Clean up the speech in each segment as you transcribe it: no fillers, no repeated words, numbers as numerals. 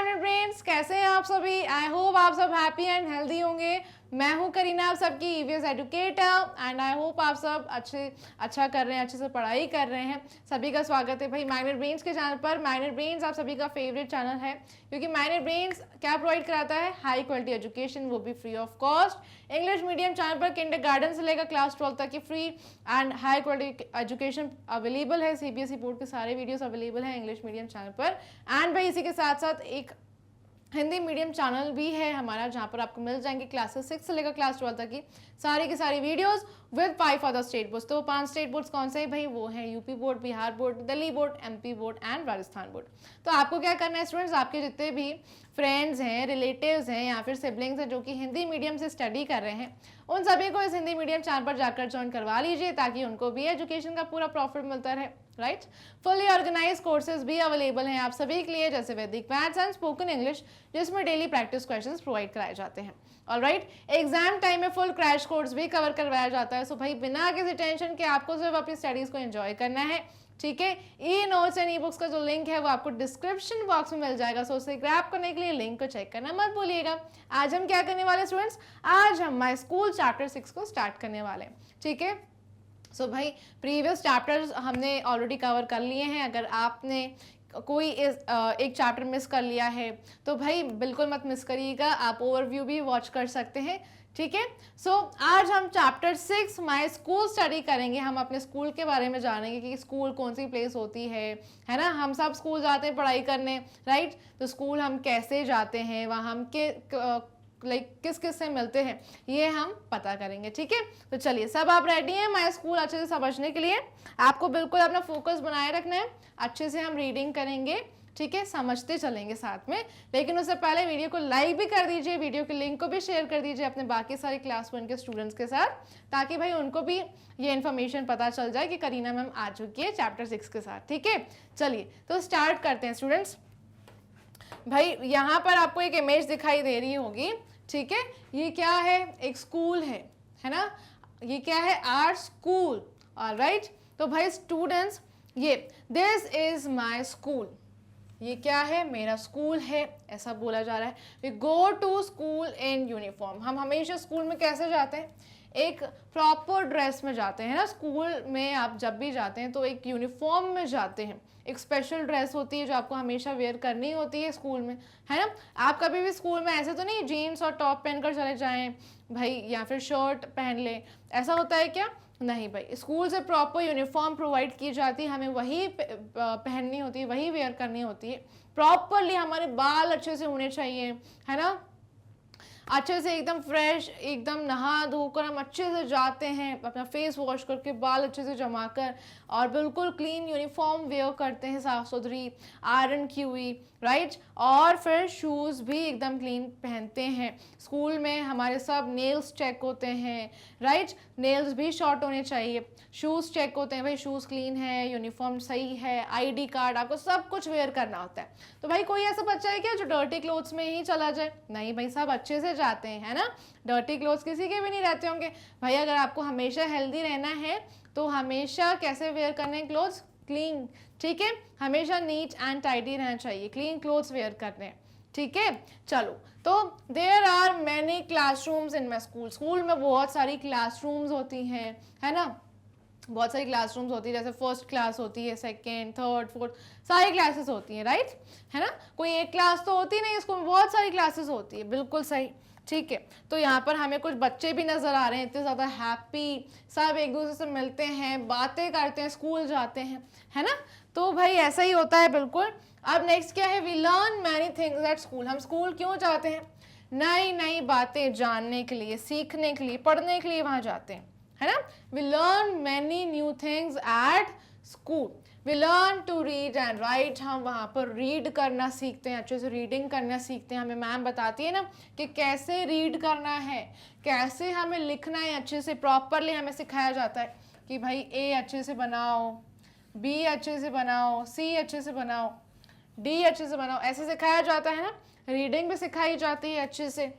Magnet brains, कैसे हैं आप सभी? आई होप आप सब हैप्पी एंड हेल्दी होंगे। मैं हूं करीना, आप सबकी EVS educator, and I hope आप सब अच्छा कर रहे हैं, अच्छे से पढ़ाई कर रहे हैं। सभी का स्वागत है भाई मैग्नेट ब्रेन्स के चैनल पर। मैग्नेट ब्रेन्स आप सभी का फेवरेट चैनल है, क्योंकि मैग्नेट ब्रेन्स क्या प्रोवाइड कराता है? हाई क्वालिटी एजुकेशन, वो भी free of cost. English medium channel पर किंडरगार्टन से लेकर क्लास 12 तक की free and high quality education available है। सीबीएसई बोर्ड के सारे वीडियोस अवेलेबल हैं इंग्लिश मीडियम चैनल पर। एंड भाई इसी के साथ साथ एक हिंदी मीडियम चैनल भी है हमारा, जहाँ पर आपको मिल जाएंगे क्लासेस 6 से लेकर क्लास 12 तक की सारी videos with 5 other state boards. तो 5 स्टेट बोर्ड्स कौन से हैं भाई? वो है UP board, Bihar board, Delhi board, MP board and Rajasthan board. तो आपको क्या करना है स्टूडेंट्स, आपके जितने भी फ्रेंड्स हैं, रिलेटिव्स हैं या फिर सिबलिंग्स हैं जो कि हिंदी मीडियम से स्टडी कर रहे हैं, उन सभी को इस हिंदी मीडियम चैनल पर जाकर ज्वाइन करवा लीजिए, ताकि उनको भी एजुकेशन का पूरा प्रॉफिट मिलता रहे। राइट, फुली ऑर्गेनाइज कोर्सेज भी अवेलेबल हैं आप सभी के लिए, जैसे वैदिक मैथ्स एंड स्पोकन इंग्लिश, जिसमें डेली प्रैक्टिस क्वेश्चंस प्रोवाइड कराए जाते हैं। ऑलराइट, एग्जाम टाइम में फुल क्रैश कोर्स भी कवर करवाया जाता है। सो भाई बिना किसी टेंशन के आपको सिर्फ अपनी स्टडीज को एंजॉय करना है, ठीक है। E notes and e books का जो लिंक है वो आपको डिस्क्रिप्शन बॉक्स में मिल जाएगा। सो उसे ग्रैब करने के लिए लिंक को चेक करना मत भूलिएगा। आज हम क्या करने वाले स्टूडेंट्स? आज हम माय स्कूल चैप्टर 6 को स्टार्ट करने वाले हैं, ठीक है। सो भाई प्रीवियस चैप्टर्स हमने ऑलरेडी कवर कर लिए हैं। अगर आपने कोई एक चैप्टर मिस कर लिया है तो भाई बिल्कुल मत मिस करिएगा, आप ओवरव्यू भी वॉच कर सकते हैं, ठीक है। सो आज हम चैप्टर 6 माय स्कूल स्टडी करेंगे। हम अपने स्कूल के बारे में जानेंगे कि स्कूल कौन सी प्लेस होती है ना। हम सब स्कूल जाते हैं पढ़ाई करने, राइट। तो स्कूल हम कैसे जाते हैं, वहाँ हम किस किस से मिलते हैं, ये हम पता करेंगे, ठीक है। तो चलिए, सब आप रेडी हैं माय स्कूल अच्छे से समझने के लिए? आपको बिल्कुल अपना फोकस बनाए रखना है। अच्छे से हम रीडिंग करेंगे, ठीक है, समझते चलेंगे साथ में। लेकिन उससे पहले वीडियो को लाइक भी कर दीजिए, वीडियो के लिंक को भी शेयर कर दीजिए अपने बाकी सारे क्लास 1 के स्टूडेंट्स के साथ, ताकि भाई उनको भी ये इन्फॉर्मेशन पता चल जाए कि करीना मैम आ चुकी है चैप्टर 6 के साथ, ठीक है। चलिए तो स्टार्ट करते हैं स्टूडेंट्स। भाई यहाँ पर आपको एक इमेज दिखाई दे रही होगी, ठीक है। ये क्या है? एक स्कूल है ना। ये क्या है? Our school. ऑलराइट, तो भाई स्टूडेंट्स, ये दिस इज माय स्कूल, ये क्या है? मेरा स्कूल है, ऐसा बोला जा रहा है। We go to school in uniform. हम हमेशा स्कूल में कैसे जाते हैं? एक प्रॉपर ड्रेस में जाते हैं ना। स्कूल में आप जब भी जाते हैं तो एक यूनिफॉर्म में जाते हैं, एक स्पेशल ड्रेस होती है जो आपको हमेशा वेयर करनी होती है स्कूल में, है ना। आप कभी भी स्कूल में ऐसे तो नहीं जीन्स और टॉप पहनकर चले जाएं भाई, या फिर शर्ट पहन ले, ऐसा होता है क्या? नहीं भाई, स्कूल से प्रॉपर यूनिफॉर्म प्रोवाइड की जाती है, हमें वही पहननी होती है, वही वेयर करनी होती है। प्रॉपरली हमारे बाल अच्छे से होने चाहिए, है ना, अच्छे से एकदम फ्रेश, एकदम नहा धोकर हम अच्छे से जाते हैं, अपना फेस वॉश करके, बाल अच्छे से जमा कर, और बिल्कुल क्लीन यूनिफॉर्म वेयर करते हैं, साफ सुथरी आयरन की हुई, राइट। और फिर शूज़ भी एकदम क्लीन पहनते हैं। स्कूल में हमारे सब नेल्स चेक होते हैं, राइट। नेल्स भी शॉर्ट होने चाहिए, शूज़ चेक होते हैं भाई, शूज़ क्लीन है, यूनिफॉर्म सही है, आईडी कार्ड, आपको सब कुछ वेयर करना होता है। तो भाई कोई ऐसा बच्चा है क्या जो डर्टी क्लोथ्स में ही चला जाए? नहीं भाई, सब अच्छे से जाते हैं, है ना। डर्टी क्लोथ्स किसी के भी नहीं रहते होंगे भाई। अगर आपको हमेशा हेल्दी रहना है तो हमेशा कैसे वेयर करने हैं क्लोथ्स? क्लीन, ठीक है। हमेशा नीट एंड टाइडी रहना चाहिए, क्लीन क्लोथ्स वेयर करने हैं, ठीक है। चलो, तो there are many classrooms in my school. School में बहुत सारी क्लासरूम्स होती हैं, है ना। बहुत सारी क्लासरूम्स होती है, जैसे फर्स्ट क्लास होती है, सेकेंड, थर्ड, फोर्थ, सारी क्लासेस होती हैं, राइट, है ना। कोई एक क्लास तो होती नहीं, इसको बहुत सारी क्लासेस होती है, बिल्कुल सही, ठीक है। तो यहाँ पर हमें कुछ बच्चे भी नजर आ रहे हैं, इतने ज़्यादा हैप्पी, सब एक दूसरे से मिलते हैं, बातें करते हैं, स्कूल जाते हैं, है ना। तो भाई ऐसा ही होता है बिल्कुल। अब नेक्स्ट क्या है? We learn many things at school. हम स्कूल क्यों जाते हैं? नई नई बातें जानने के लिए, सीखने के लिए, पढ़ने के लिए वहाँ जाते हैं, है ना। We learn many new things at school. We learn to read and write. हम वहाँ पर रीड करना सीखते हैं, अच्छे से रीडिंग करना सीखते हैं। हमें मैम बताती है ना कि कैसे रीड करना है, कैसे हमें लिखना है, अच्छे से प्रॉपरली हमें सिखाया जाता है कि भाई ए अच्छे से बनाओ, बी अच्छे से बनाओ, सी अच्छे से बनाओ, डी अच्छे से बनाओ, ऐसे सिखाया जाता है ना। रीडिंग भी सिखाई जाती है अच्छे से,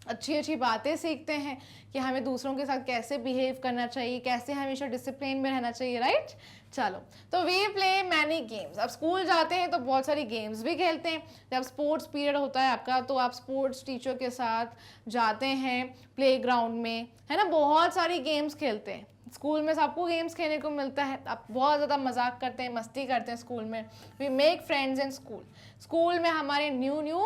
अच्छी अच्छी बातें सीखते हैं कि हमें दूसरों के साथ कैसे बिहेव करना चाहिए, कैसे हमेशा डिसिप्लिन में रहना चाहिए, राइट। चलो, तो वी प्ले मैनी गेम्स। अब स्कूल जाते हैं तो बहुत सारी गेम्स भी खेलते हैं। जब स्पोर्ट्स पीरियड होता है आपका तो आप स्पोर्ट्स टीचर के साथ जाते हैं प्लेग्राउंड में, है ना, बहुत सारी गेम्स खेलते हैं। स्कूल में सबको गेम्स खेलने को मिलता है, आप बहुत ज़्यादा मजाक करते हैं, मस्ती करते हैं स्कूल में। We make friends in school. School में हमारे न्यू न्यू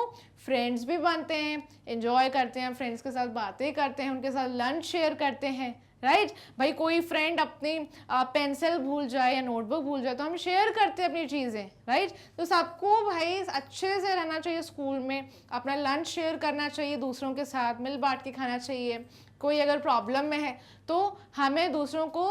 फ्रेंड्स भी बनते हैं, एंजॉय करते हैं, फ्रेंड्स के साथ बातें करते हैं, उनके साथ लंच शेयर करते हैं, राइट। भाई कोई फ्रेंड अपनी पेंसिल भूल जाए या नोटबुक भूल जाए तो हम शेयर करते हैं अपनी चीज़ें, राइट। तो सबको भाई अच्छे से रहना चाहिए स्कूल में, अपना लंच शेयर करना चाहिए दूसरों के साथ, मिल बांट के खाना चाहिए। कोई अगर प्रॉब्लम में है तो हमें दूसरों को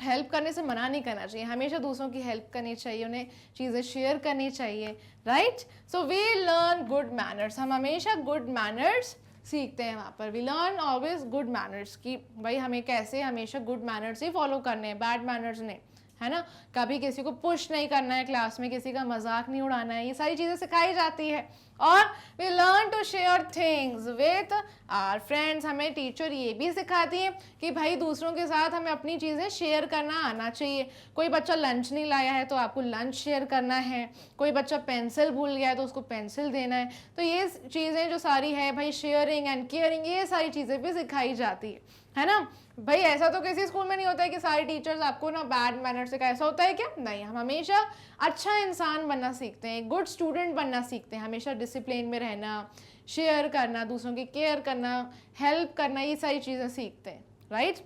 हेल्प करने से मना नहीं करना चाहिए, हमेशा दूसरों की हेल्प करनी चाहिए, उन्हें चीज़ें शेयर करनी चाहिए, right. So we learn good manners. हम हमेशा गुड मैनर्स सीखते हैं वहाँ पर। We learn always good manners कि भाई हमें कैसे हमेशा गुड मैनर्स ही फॉलो करने हैं, बैड मैनर्स नहीं, है ना। कभी किसी को पुश नहीं करना है क्लास में, किसी का मजाक नहीं उड़ाना है, ये सारी चीज़ें सिखाई जाती है। और we learn to share things with our friends. हमें टीचर ये भी सिखाती है कि भाई दूसरों के साथ हमें अपनी चीज़ें शेयर करना आना चाहिए। कोई बच्चा लंच नहीं लाया है तो आपको लंच शेयर करना है, कोई बच्चा पेंसिल भूल गया है तो उसको पेंसिल देना है। तो ये चीज़ें जो सारी है भाई, शेयरिंग एंड केयरिंग, ये सारी चीज़ें भी सिखाई जाती है ना। भाई ऐसा तो किसी स्कूल में नहीं होता है कि सारे टीचर्स आपको ना बैड मैनर से, ऐसा होता है क्या? नहीं, हम हमेशा अच्छा इंसान बनना सीखते हैं, गुड स्टूडेंट बनना सीखते हैं, हमेशा डिसिप्लिन में रहना, शेयर करना, दूसरों की केयर करना, हेल्प करना, ये सारी चीज़ें सीखते हैं, राइट।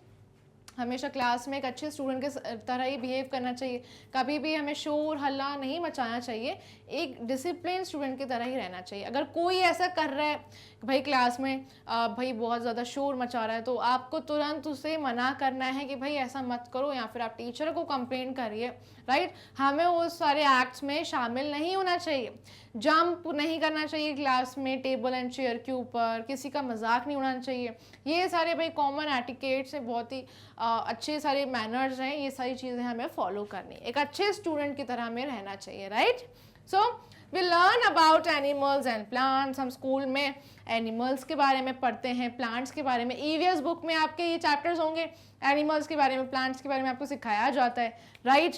हमेशा क्लास में एक अच्छे स्टूडेंट के तरह ही बिहेव करना चाहिए, कभी भी हमें शोर हल्ला नहीं मचाना चाहिए, एक डिसिप्लिन स्टूडेंट की तरह ही रहना चाहिए। अगर कोई ऐसा कर रहा है भाई क्लास में भाई बहुत ज़्यादा शोर मचा रहा है तो आपको तुरंत उसे मना करना है कि भाई ऐसा मत करो, या फिर आप टीचर को कंप्लेंट करिए, राइट। हमें उस सारे एक्ट्स में शामिल नहीं होना चाहिए, जंप नहीं करना चाहिए क्लास में टेबल एंड चेयर के ऊपर, किसी का मजाक नहीं उड़ाना चाहिए। ये सारे भाई कॉमन एटिकेट्स हैं, बहुत ही अच्छे सारे मैनर्स हैं, ये सारी चीज़ें हमें फॉलो करनी, एक अच्छे स्टूडेंट की तरह हमें रहना चाहिए, right. So we learn about animals and plants. हम स्कूल में एनिमल्स के बारे में पढ़ते हैं, प्लांट्स के बारे में। ईवीएस बुक में आपके ये चैप्टर्स होंगे, एनिमल्स के बारे में, प्लांट्स के बारे में आपको सिखाया जाता है, राइट।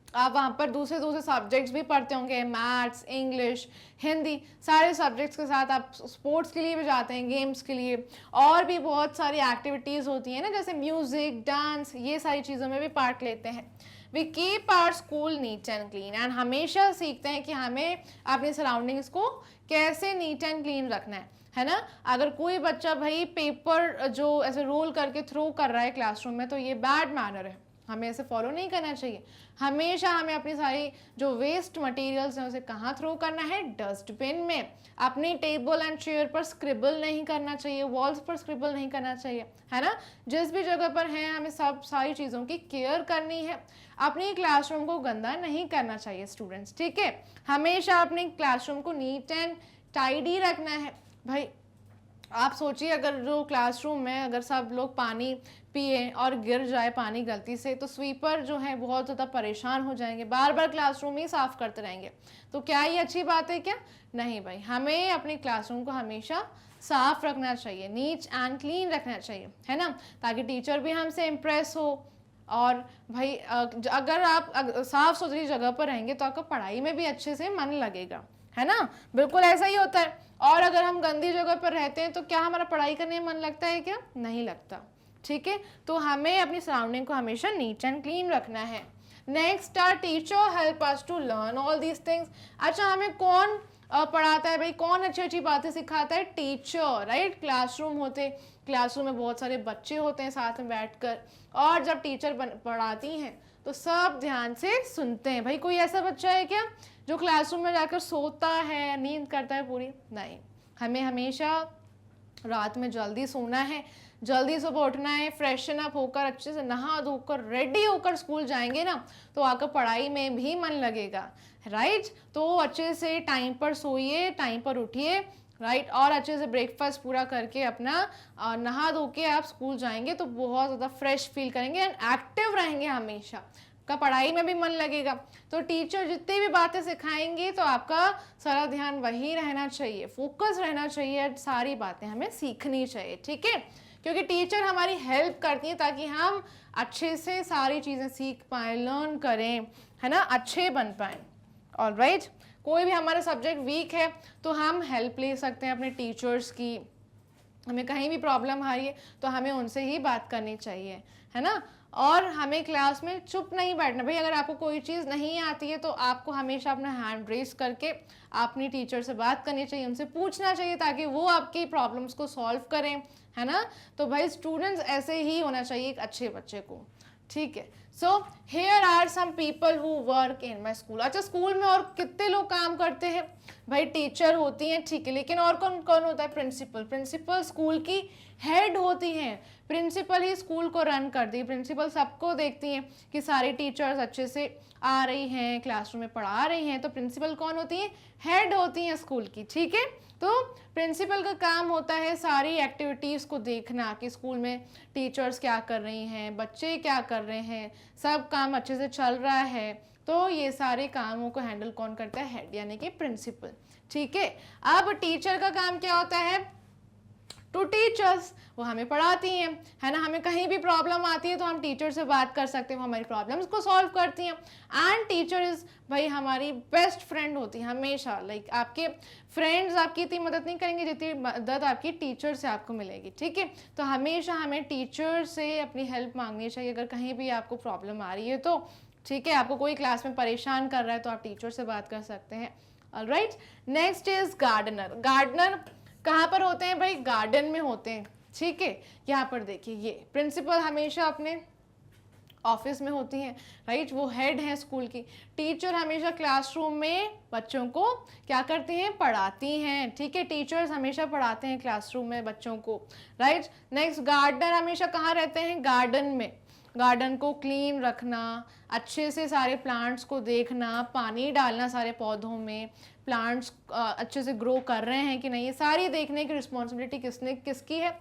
आप वहाँ पर दूसरे दूसरे सब्जेक्ट्स भी पढ़ते होंगे, मैथ्स, इंग्लिश, हिंदी, सारे सब्जेक्ट्स के साथ आप स्पोर्ट्स के लिए भी जाते हैं, गेम्स के लिए, और भी बहुत सारी एक्टिविटीज़ होती हैं ना, जैसे म्यूज़िक, डांस, ये सारी चीज़ों में भी पार्ट लेते हैं। We keep our school neat and clean. And हमेशा सीखते हैं कि हमें अपनी सराउंडिंग्स को कैसे नीट एंड क्लीन रखना है ना। अगर कोई बच्चा भाई पेपर जो ऐसे रोल करके थ्रो कर रहा है क्लासरूम में तो ये बैड मैनर है, हमें ऐसे फॉलो नहीं करना चाहिए। हमेशा हमें अपनी सारी जो वेस्ट मटेरियल्स हैं उसे कहाँ थ्रो करना है? डस्टबिन में। अपनी टेबल एंड चेयर पर स्क्रिबल नहीं करना चाहिए, वॉल्स पर स्क्रिबल नहीं करना चाहिए, है ना। जिस भी जगह पर है हमें सब सारी चीज़ों की केयर करनी है। अपनी क्लासरूम को गंदा नहीं करना चाहिए स्टूडेंट्स, ठीक है। हमेशा अपनी क्लासरूम को नीट एंड टाइडी रखना है। भाई आप सोचिए अगर जो क्लासरूम में अगर सब लोग पानी पिए और गिर जाए पानी गलती से तो स्वीपर जो है बहुत ज़्यादा परेशान हो जाएंगे, बार बार क्लासरूम ही साफ़ करते रहेंगे। तो क्या ये अच्छी बात है क्या? नहीं भाई, हमें अपनी क्लासरूम को हमेशा साफ़ रखना चाहिए, नीट एंड क्लीन रखना चाहिए, है ना, ताकि टीचर भी हमसे इम्प्रेस हो। और भाई अगर आप साफ़ सुथरी जगह पर रहेंगे तो आपका पढ़ाई में भी अच्छे से मन लगेगा, है ना, बिल्कुल ऐसा ही होता है। और अगर हम गंदी जगह पर रहते हैं तो क्या हमारा पढ़ाई करने में मन लगता है क्या? नहीं लगता, ठीक है। तो हमें अपनी सराउंडिंग को हमेशा नीट एंड क्लीन रखना है। Next, our teacher help us to learn all these things. अच्छा, हमें कौन पढ़ाता है भाई, कौन अच्छी अच्छी बातें सिखाता है? Teacher, right. क्लासरूम में बहुत सारे बच्चे होते हैं साथ में बैठकर, और जब टीचर पढ़ाती हैं तो सब ध्यान से सुनते हैं। भाई कोई ऐसा बच्चा है क्या जो क्लासरूम में जाकर सोता है, नींद करता है पूरी? नहीं, हमें हमेशा रात में जल्दी सोना है, जल्दी सुबह उठना है, फ्रेशन अप होकर अच्छे से नहा धोकर रेडी होकर स्कूल जाएंगे ना तो आकर पढ़ाई में भी मन लगेगा, राइट। तो अच्छे से टाइम पर सोइए, टाइम पर उठिए, राइट। और अच्छे से ब्रेकफास्ट पूरा करके अपना नहा धो के आप स्कूल जाएंगे तो बहुत ज़्यादा फ्रेश फील करेंगे एंड एक्टिव रहेंगे हमेशा। आपका पढ़ाई में भी मन लगेगा। तो टीचर जितनी भी बातें सिखाएंगे तो आपका सारा ध्यान वही रहना चाहिए, फोकस रहना चाहिए, सारी बातें हमें सीखनी चाहिए, ठीक है। क्योंकि टीचर हमारी हेल्प करती है ताकि हम अच्छे से सारी चीज़ें सीख पाएँ, लर्न करें, है ना, अच्छे बन पाएँ। ऑलराइट, कोई भी हमारा सब्जेक्ट वीक है तो हम हेल्प ले सकते हैं अपने टीचर्स की। हमें कहीं भी प्रॉब्लम आ रही है तो हमें उनसे ही बात करनी चाहिए, है ना। और हमें क्लास में चुप नहीं बैठना भाई। अगर आपको कोई चीज़ नहीं आती है तो आपको हमेशा अपना हैंड रेस करके अपनी टीचर से बात करनी चाहिए, उनसे पूछना चाहिए ताकि वो आपकी प्रॉब्लम्स को सॉल्व करें, है ना। तो भाई स्टूडेंट्स ऐसे ही होना चाहिए एक अच्छे बच्चे को, ठीक है। So here are some people who work in my school. अच्छा, स्कूल में और कितने लोग काम करते हैं भाई? टीचर होती हैं, ठीक है, लेकिन और कौन कौन होता है? प्रिंसिपल। प्रिंसिपल स्कूल की हेड होती हैं, प्रिंसिपल ही स्कूल को रन करती है। प्रिंसिपल सबको देखती हैं कि सारे टीचर्स अच्छे से आ रही हैं, क्लासरूम में पढ़ा रही हैं। तो प्रिंसिपल कौन होती है? हेड होती हैं स्कूल की, ठीक है। तो प्रिंसिपल का काम होता है सारी एक्टिविटीज़ को देखना कि स्कूल में टीचर्स क्या कर रही हैं, बच्चे क्या कर रहे हैं, सब काम अच्छे से चल रहा है। तो ये सारे कामों को हैंडल कौन करता है? हेड, यानी कि प्रिंसिपल, ठीक है। अब टीचर का काम क्या होता है? टू टीचर्स, वो हमें पढ़ाती हैं, है ना। हमें कहीं भी प्रॉब्लम आती है तो हम टीचर से बात कर सकते हैं, वो हमारी प्रॉब्लम्स को सॉल्व करती हैं। एंड टीचर इज भाई हमारी बेस्ट फ्रेंड होती है हमेशा। लाइक आपके फ्रेंड्स आपकी इतनी मदद नहीं करेंगे जितनी मदद आपकी टीचर से आपको मिलेगी, ठीक है। तो हमेशा हमें टीचर से अपनी हेल्प मांगनी चाहिए अगर कहीं भी आपको प्रॉब्लम आ रही है तो, ठीक है। आपको कोई क्लास में परेशान कर रहा है तो आप टीचर से बात कर सकते हैं। Alright, next is gardener. Gardener कहाँ पर होते हैं भाई? गार्डन में होते हैं, ठीक है। यहाँ पर देखिए, ये प्रिंसिपल हमेशा अपने ऑफिस में होती हैं, राइट, वो हेड हैं स्कूल की। टीचर हमेशा क्लासरूम में बच्चों को क्या करती हैं? पढ़ाती हैं, ठीक है। टीचर्स हमेशा पढ़ाते हैं क्लासरूम में बच्चों को, राइट। नेक्स्ट, गार्डनर हमेशा कहाँ रहते हैं? गार्डन में। गार्डन को क्लीन रखना, अच्छे से सारे प्लांट्स को देखना, पानी डालना सारे पौधों में, प्लांट्स अच्छे से ग्रो कर रहे हैं कि नहीं, ये सारी देखने की रिस्पॉन्सिबिलिटी किसकी है?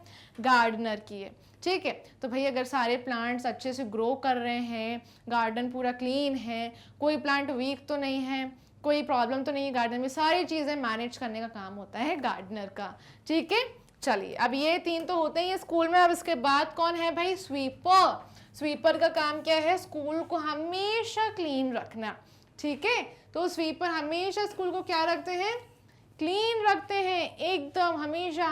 गार्डनर की है, ठीक है। तो भाई अगर सारे प्लांट्स अच्छे से ग्रो कर रहे हैं, गार्डन पूरा क्लीन है, कोई प्लांट वीक तो नहीं है, कोई प्रॉब्लम तो नहीं है गार्डन में, सारी चीज़ें मैनेज करने का काम होता है गार्डनर का, ठीक है। चलिए, अब ये तीन तो होते ही है स्कूल में। अब इसके बाद कौन है भाई? स्वीपर। स्वीपर का काम क्या है? स्कूल को हमेशा क्लीन रखना, ठीक है। तो स्वीपर हमेशा स्कूल को क्या रखते हैं? क्लीन रखते हैं एकदम हमेशा।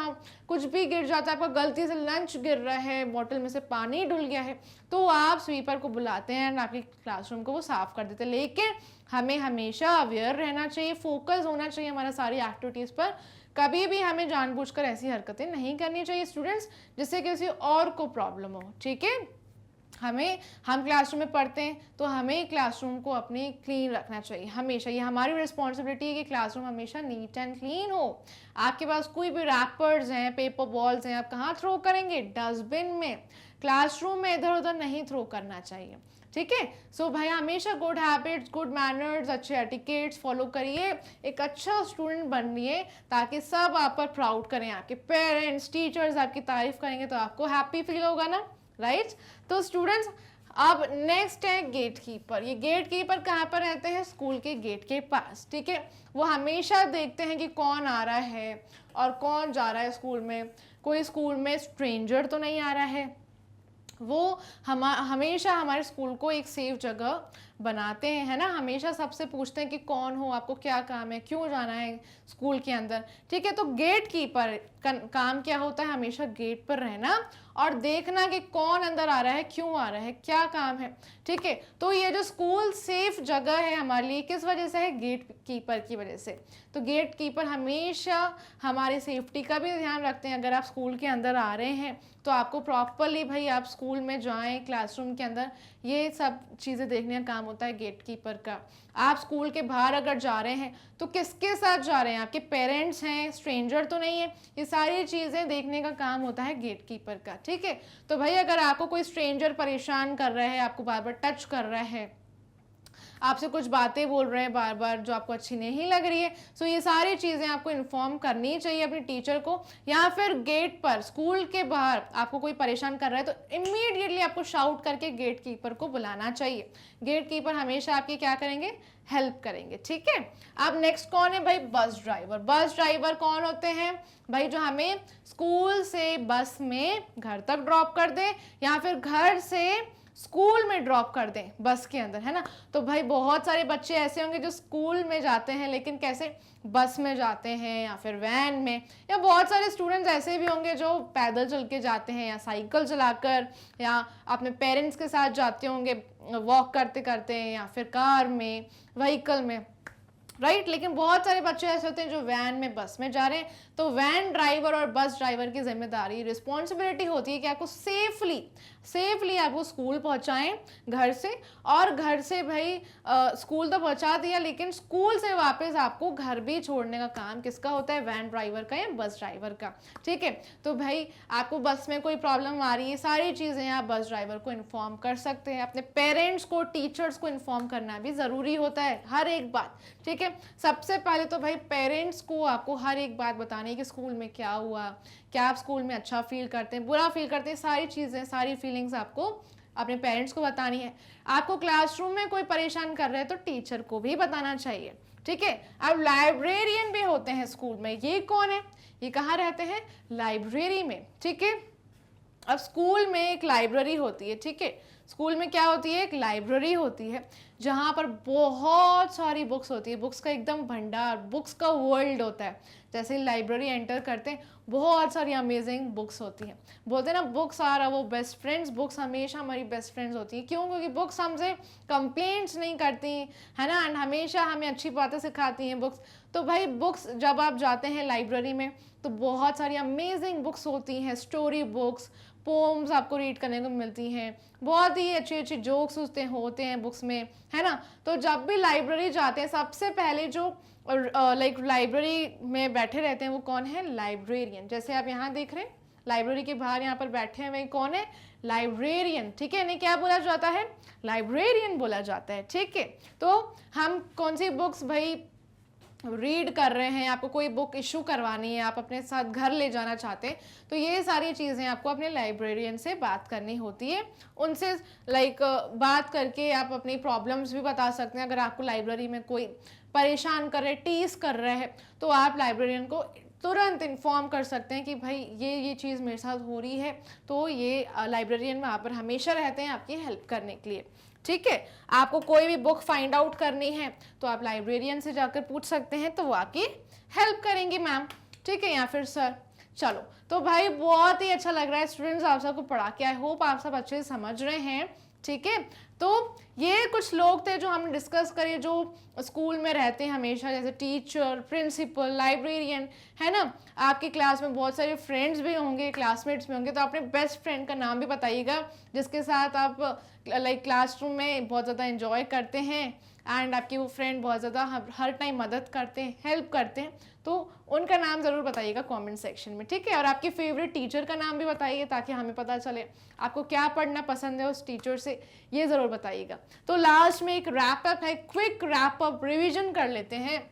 कुछ भी गिर जाता है, आपका गलती से लंच गिर रहा है, बॉटल में से पानी डुल गया है, तो आप स्वीपर को बुलाते हैं और आपके क्लासरूम को वो साफ कर देते हैं। लेकिन हमें हमेशा अवेयर रहना चाहिए, फोकस होना चाहिए हमारा सारी एक्टिविटीज़ पर। कभी भी हमें जानबूझकर ऐसी हरकतें नहीं करनी चाहिए स्टूडेंट्स जिससे किसी और को प्रॉब्लम हो, ठीक है। हम क्लासरूम में पढ़ते हैं तो हमें क्लासरूम को अपने क्लीन रखना चाहिए हमेशा। ये हमारी रिस्पॉन्सिबिलिटी है कि क्लासरूम हमेशा नीट एंड क्लीन हो। आपके पास कोई भी रैपर्स हैं, पेपर बॉल्स हैं, आप कहाँ थ्रो करेंगे? डस्टबिन में। क्लासरूम में इधर उधर नहीं थ्रो करना चाहिए, ठीक है। सो भाई हमेशा गुड हैबिट्स, गुड मैनर्स, अच्छे एटिकेट्स फॉलो करिए, एक अच्छा स्टूडेंट बनिए ताकि सब आप पर प्राउड करें। आपके पेरेंट्स, टीचर्स आपकी तारीफ करेंगे तो आपको हैप्पी फील होगा ना, राइट। तो स्टूडेंट्स, अब नेक्स्ट है गेट कीपर। ये गेट कीपर कहाँ पर रहते हैं? स्कूल के गेट के पास, ठीक है। वो हमेशा देखते हैं कि कौन आ रहा है और कौन जा रहा है स्कूल में, कोई स्कूल में स्ट्रेंजर तो नहीं आ रहा है। वो हमेशा हमारे स्कूल को एक सेफ जगह बनाते हैं, है ना। हमेशा सबसे पूछते हैं कि कौन हो, आपको क्या काम है, क्यों जाना है स्कूल के अंदर, ठीक है। तो गेट कीपर का काम क्या होता है? हमेशा गेट पर रहना और देखना कि कौन अंदर आ रहा है, क्यों आ रहा है, क्या काम है, ठीक है। तो ये जो स्कूल सेफ जगह है हमारे लिए, किस वजह से है? गेट कीपर की वजह से। तो गेट कीपर हमेशा हमारी सेफ्टी का भी ध्यान रखते हैं। अगर आप स्कूल के अंदर आ रहे हैं तो आपको प्रॉपरली भाई आप स्कूल में जाएं, क्लासरूम के अंदर, ये सब चीज़ें देखने का काम होता है गेट कीपर का। आप स्कूल के बाहर अगर जा रहे हैं तो किसके साथ जा रहे हैं? आपके पेरेंट्स हैं, स्ट्रेंजर तो नहीं है, ये सारी चीज़ें देखने का काम होता है गेट कीपर का, ठीक है। तो भाई अगर आपको कोई स्ट्रेंजर परेशान कर रहा है, आपको बार बार टच कर रहा है, आपसे कुछ बातें बोल रहे हैं बार बार जो आपको अच्छी नहीं लग रही है, सो ये सारी चीज़ें आपको इन्फॉर्म करनी चाहिए अपने टीचर को। या फिर गेट पर, स्कूल के बाहर आपको कोई परेशान कर रहा है तो इमीडिएटली आपको शाउट करके गेट कीपर को बुलाना चाहिए। गेट कीपर हमेशा आपकी क्या करेंगे, हेल्प करेंगे, ठीक है। अब नेक्स्ट कौन है भाई, बस ड्राइवर। बस ड्राइवर कौन होते हैं भाई, जो हमें स्कूल से बस में घर तक ड्रॉप कर दे या फिर घर से स्कूल में ड्रॉप कर दें बस के अंदर, है ना। तो भाई बहुत सारे बच्चे ऐसे होंगे जो स्कूल में जाते हैं लेकिन कैसे, बस में जाते हैं या फिर वैन में, या बहुत सारे स्टूडेंट्स ऐसे भी होंगे जो पैदल चल के जाते हैं या साइकिल चलाकर, या अपने पेरेंट्स के साथ जाते होंगे वॉक करते करते, या फिर कार में, व्हीकल में, राइट। लेकिन बहुत सारे बच्चे ऐसे होते हैं जो वैन में, बस में जा रहे हैं। तो वैन ड्राइवर और बस ड्राइवर की जिम्मेदारी, रिस्पॉन्सिबिलिटी होती है कि आपको सेफली आपको स्कूल पहुंचाएं घर से, और घर से भाई स्कूल तो पहुंचा दिया लेकिन स्कूल से वापस आपको घर भी छोड़ने का काम किसका होता है, वैन ड्राइवर का या बस ड्राइवर का, ठीक है। तो भाई आपको बस में कोई प्रॉब्लम आ रही है, सारी चीज़ें आप बस ड्राइवर को इन्फॉर्म कर सकते हैं। अपने पेरेंट्स को, टीचर्स को इन्फॉर्म करना भी ज़रूरी होता है, हर एक बात, ठीक है। सबसे पहले तो भाई पेरेंट्स को आपको हर एक बात बतानी है कि स्कूल में क्या हुआ, क्या आप स्कूल में अच्छा फील करते हैं, बुरा फील करते हैं, सारी चीज़ें, सारी फीलिंग्स आपको अपने पेरेंट्स को बतानी है। आपको क्लासरूम में कोई परेशान कर रहे हैं तो टीचर को भी बताना चाहिए, ठीक है। अब लाइब्रेरियन भी होते हैं स्कूल में, ये कौन है, ये कहाँ रहते हैं, लाइब्रेरी में, ठीक है। अब स्कूल में एक लाइब्रेरी होती है, ठीक है। स्कूल में क्या होती है, एक लाइब्रेरी होती है जहाँ पर बहुत सारी बुक्स होती है, बुक्स का एकदम भंडार, बुक्स का वर्ल्ड होता है। जैसे लाइब्रेरी एंटर करते हैं बहुत सारी अमेजिंग बुक्स होती हैं। बोलते हैं ना, बुक्स आर वो बेस्ट फ्रेंड्स, बुक्स हमेशा हमारी बेस्ट फ्रेंड्स होती है। क्यों, क्योंकि बुक्स हमसे कंप्लेंट्स नहीं करती, है ना, एंड हमेशा हमें अच्छी बातें सिखाती हैं बुक्स। तो भाई बुक्स, जब आप जाते हैं लाइब्रेरी में तो बहुत सारी अमेजिंग बुक्स होती हैं, स्टोरी बुक्स, पोम्स आपको रीड करने को मिलती हैं, बहुत ही अच्छे अच्छे जोक्स होते हैं बुक्स में, है ना। तो जब भी लाइब्रेरी जाते हैं सबसे पहले जो लाइब्रेरी में बैठे रहते हैं वो कौन है, लाइब्रेरियन। जैसे आप यहाँ देख रहे हैं लाइब्रेरी के बाहर यहाँ पर बैठे हैं, वही कौन है, लाइब्रेरियन, ठीक है। इन्हें क्या बोला जाता है, लाइब्रेरियन बोला जाता है, ठीक है। तो हम कौन सी बुक्स भाई रीड कर रहे हैं, आपको कोई बुक इशू करवानी है, आप अपने साथ घर ले जाना चाहते हैं, तो ये सारी चीज़ें आपको अपने लाइब्रेरियन से बात करनी होती है। उनसे बात करके आप अपनी प्रॉब्लम्स भी बता सकते हैं। अगर आपको लाइब्रेरी में कोई परेशान कर रहे, टीज कर रहे हैं, तो आप लाइब्रेरियन को तुरंत इन्फॉर्म कर सकते हैं कि भाई ये चीज़ मेरे साथ हो रही है। तो ये लाइब्रेरियन वहाँ पर हमेशा रहते हैं आपकी हेल्प करने के लिए, ठीक है। आपको कोई भी बुक फाइंड आउट करनी है तो आप लाइब्रेरियन से जाकर पूछ सकते हैं, तो वो आपकी हेल्प करेंगे मैम, ठीक है, या फिर सर। चलो, तो भाई बहुत ही अच्छा लग रहा है स्टूडेंट्स आप सबको पढ़ा के, आई होप आप सब अच्छे से समझ रहे हैं, ठीक है। तो ये कुछ लोग थे जो हमने डिस्कस करिए जो स्कूल में रहते हैं हमेशा, जैसे टीचर, प्रिंसिपल, लाइब्रेरियन, है ना। आपकी क्लास में बहुत सारे फ्रेंड्स भी होंगे, क्लासमेट्स भी होंगे, तो अपने बेस्ट फ्रेंड का नाम भी बताइएगा जिसके साथ आप क्लासरूम में बहुत ज़्यादा एंजॉय करते हैं एंड आपकी वो फ्रेंड बहुत ज़्यादा हर टाइम मदद करते हैं, हेल्प करते हैं, तो उनका नाम ज़रूर बताइएगा कमेंट सेक्शन में, ठीक है। और आपकी फेवरेट टीचर का नाम भी बताइए ताकि हमें पता चले आपको क्या पढ़ना पसंद है उस टीचर से, ये ज़रूर बताइएगा। तो लास्ट में एक रैप अप है, क्विक रैप अप रिविजन कर लेते हैं।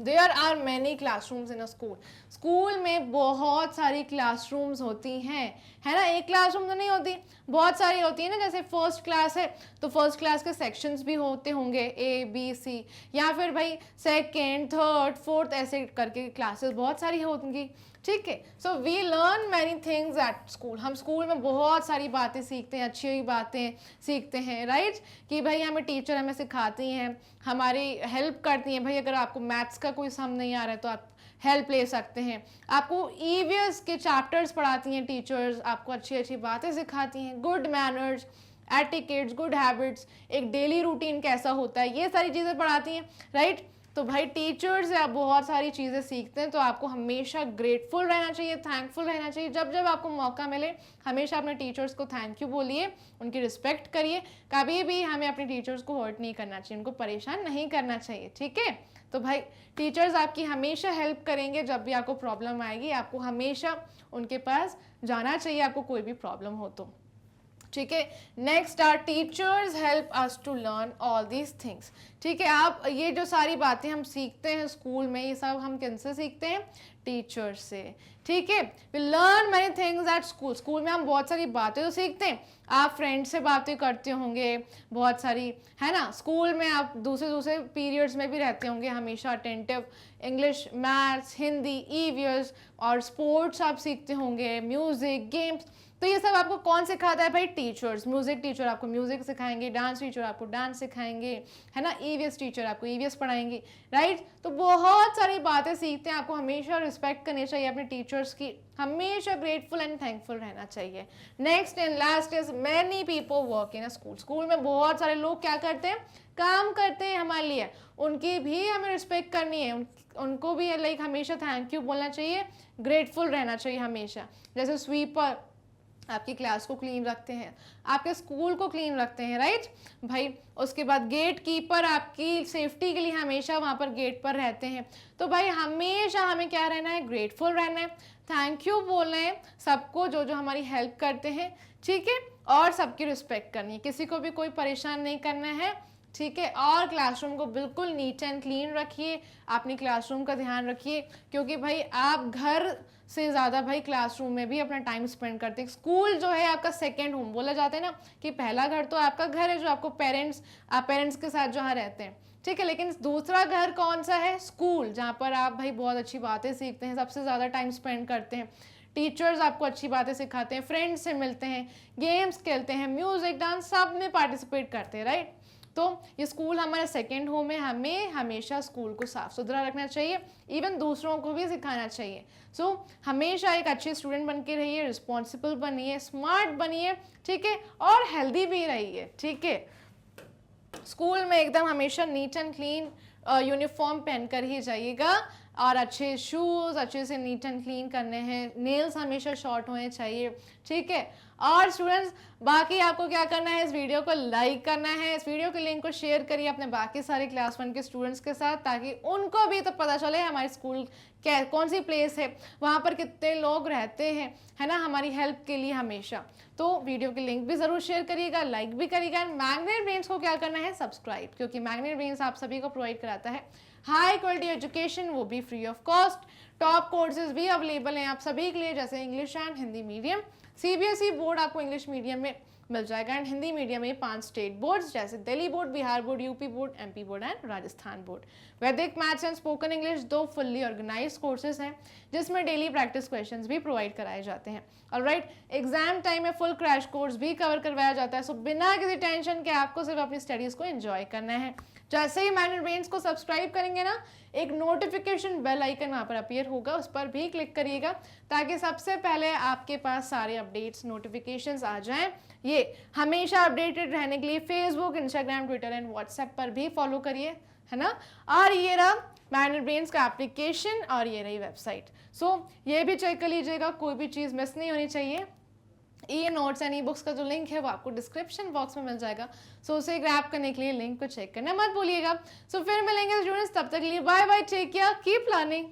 There are many classrooms in a school. School में बहुत सारी क्लासरूम्स होती हैं, है ना। एक क्लासरूम तो नहीं होती, बहुत सारी होती है ना। जैसे फर्स्ट क्लास है तो फर्स्ट क्लास के सेक्शंस भी होते होंगे, ए बी सी, या फिर भाई सेकेंड, थर्ड, फोर्थ, ऐसे करके क्लासेस बहुत सारी होंगी, ठीक है। So we learn many things at school. हम स्कूल में बहुत सारी बातें सीखते हैं, अच्छी बातें सीखते हैं, राइट। कि भाई हमें टीचर हमें सिखाती हैं, हमारी हेल्प करती हैं। भाई अगर आपको मैथ्स का कोई सम नहीं आ रहा है तो आप हेल्प ले सकते हैं। आपको ईवीएस के चैप्टर्स पढ़ाती हैं टीचर्स, आपको अच्छी अच्छी बातें सिखाती हैं, good manners, etiquettes, good habits, एक डेली रूटीन कैसा होता है, ये सारी चीज़ें पढ़ाती हैं, राइट। तो भाई टीचर्स से आप बहुत सारी चीज़ें सीखते हैं, तो आपको हमेशा ग्रेटफुल रहना चाहिए, थैंकफुल रहना चाहिए। जब जब आपको मौका मिले हमेशा अपने टीचर्स को थैंक यू बोलिए, उनकी रिस्पेक्ट करिए। कभी भी हमें अपने टीचर्स को हर्ट नहीं करना चाहिए, उनको परेशान नहीं करना चाहिए, ठीक है। तो भाई टीचर्स आपकी हमेशा हेल्प करेंगे, जब भी आपको प्रॉब्लम आएगी आपको हमेशा उनके पास जाना चाहिए, आपको कोई भी प्रॉब्लम हो तो। ठीक है। Next are teachers help us to learn all these things. ठीक है, आप ये जो सारी बातें हम सीखते हैं स्कूल में, ये सब हम किनसे सीखते हैं? टीचर्स से। ठीक है, we learn many things at school. School में हम बहुत सारी बातें तो सीखते हैं, आप फ्रेंड से बातें करते होंगे बहुत सारी, है ना। स्कूल में आप दूसरे दूसरे पीरियड्स में भी रहते होंगे हमेशा attentive, English, maths, Hindi, EVS और स्पोर्ट्स आप सीखते होंगे, म्यूजिक, गेम्स। तो ये सब आपको कौन सिखाता है भाई? टीचर्स। म्यूजिक टीचर आपको म्यूजिक सिखाएंगे, डांस टीचर आपको डांस सिखाएंगे, है ना। ईवीएस टीचर आपको ईवीएस पढ़ाएंगे, राइट। तो बहुत सारी बातें सीखते हैं, आपको हमेशा रिस्पेक्ट करनी चाहिए अपने टीचर्स की, हमेशा ग्रेटफुल एंड थैंकफुल रहना चाहिए। Next and last is many people work in a school. School में बहुत सारे लोग क्या करते हैं? काम करते हैं हमारे लिए, उनकी भी हमें रिस्पेक्ट करनी है, उनको भी लाइक हमेशा थैंक यू बोलना चाहिए, ग्रेटफुल रहना चाहिए हमेशा। जैसे स्वीपर आपकी क्लास को क्लीन रखते हैं, आपके स्कूल को क्लीन रखते हैं, राइट भाई। उसके बाद गेट कीपर आपकी सेफ्टी के लिए हमेशा वहाँ पर गेट पर रहते हैं। तो भाई हमेशा हमें क्या रहना है? ग्रेटफुल रहना है, थैंक यू बोलना है सबको जो जो हमारी हेल्प करते हैं, ठीक है। और सबकी रिस्पेक्ट करनी है, किसी को भी कोई परेशान नहीं करना है, ठीक है। और क्लासरूम को बिल्कुल नीट एंड क्लीन रखिए, अपनी क्लासरूम का ध्यान रखिए, क्योंकि भाई आप घर से ज़्यादा भाई क्लासरूम में भी अपना टाइम स्पेंड करते हैं। स्कूल जो है आपका सेकंड होम, बोला जाता है ना कि पहला घर तो आपका घर है जो आपको आप पेरेंट्स के साथ जहाँ रहते हैं, ठीक है। लेकिन दूसरा घर कौन सा है? स्कूल, जहाँ पर आप भाई बहुत अच्छी बातें सीखते हैं, सबसे ज़्यादा टाइम स्पेंड करते हैं, टीचर्स आपको अच्छी बातें सिखाते हैं, फ्रेंड्स से मिलते हैं, गेम्स खेलते हैं, म्यूजिक, डांस सब में पार्टिसिपेट करते हैं, राइट। तो ये स्कूल हमारा सेकंड होम है, हमें हमेशा स्कूल को साफ सुथरा रखना चाहिए, इवन दूसरों को भी सिखाना चाहिए। सो हमेशा एक अच्छे स्टूडेंट बन के रहिए, रिस्पॉन्सिबल बनिए, स्मार्ट बनिए, ठीक है, और हेल्दी भी रहिए, ठीक है। स्कूल में एकदम हमेशा नीट एंड क्लीन यूनिफॉर्म पहनकर ही जाइएगा, और अच्छे शूज़ अच्छे से नीट एंड क्लीन करने हैं, नेल्स हमेशा शॉर्ट होने चाहिए, ठीक है। और स्टूडेंट्स बाकी आपको क्या करना है? इस वीडियो को लाइक करना है, इस वीडियो के लिंक को शेयर करिए अपने बाकी सारे क्लास 1 के स्टूडेंट्स के साथ, ताकि उनको भी तो पता चले हमारे स्कूल क्या कौन सी प्लेस है, वहाँ पर कितने लोग रहते हैं, है ना, हमारी हेल्प के लिए हमेशा। तो वीडियो के लिंक भी ज़रूर शेयर करिएगा, लाइक भी करिएगा। मैग्नेट ब्रेन्स को क्या करना है? सब्सक्राइब, क्योंकि मैग्नेट ब्रेन्स आप सभी को प्रोवाइड कराता है हाई क्वालिटी एजुकेशन, वो भी free of cost. Top courses भी अवेलेबल हैं आप सभी के लिए, जैसे English and Hindi medium. CBSE board आपको इंग्लिश मीडियम में मिल जाएगा, एंड हिंदी मीडियम में 5 स्टेट बोर्ड्स जैसे Delhi board, Bihar board, UP board, MP board and Rajasthan board. Vedic maths and spoken English 2 fully organise courses हैं, जिसमें डेली प्रैक्टिस क्वेश्चंस भी प्रोवाइड कराए जाते हैं। ऑलराइट, एग्जाम टाइम में फुल क्रैश कोर्स भी कवर करवाया जाता है। सो बिना किसी टेंशन के आपको सिर्फ अपनी स्टडीज को एंजॉय करना है। जैसे ही मैग्नेट ब्रेन्स को सब्सक्राइब करेंगे ना, एक नोटिफिकेशन बेल आइकन वहाँ पर अपीयर होगा, उस पर भी क्लिक करिएगा, ताकि सबसे पहले आपके पास सारे अपडेट्स नोटिफिकेशंस आ जाएं। ये हमेशा अपडेटेड रहने के लिए Facebook, Instagram, Twitter and WhatsApp पर भी फॉलो करिए, है ना। और ये रहा मैग्नेट ब्रेन्स का एप्लीकेशन, और ये रही वेबसाइट। सो ये भी चेक कर लीजिएगा, कोई भी चीज़ मिस नहीं होनी चाहिए। E notes and e books का जो लिंक है वो आपको डिस्क्रिप्शन बॉक्स में मिल जाएगा। सो उसे ग्रैब करने के लिए लिंक को चेक करना मत भूलिएगा। सो फिर मिलेंगे स्टूडेंट्स, तब तक के लिए bye bye, take care, keep learning.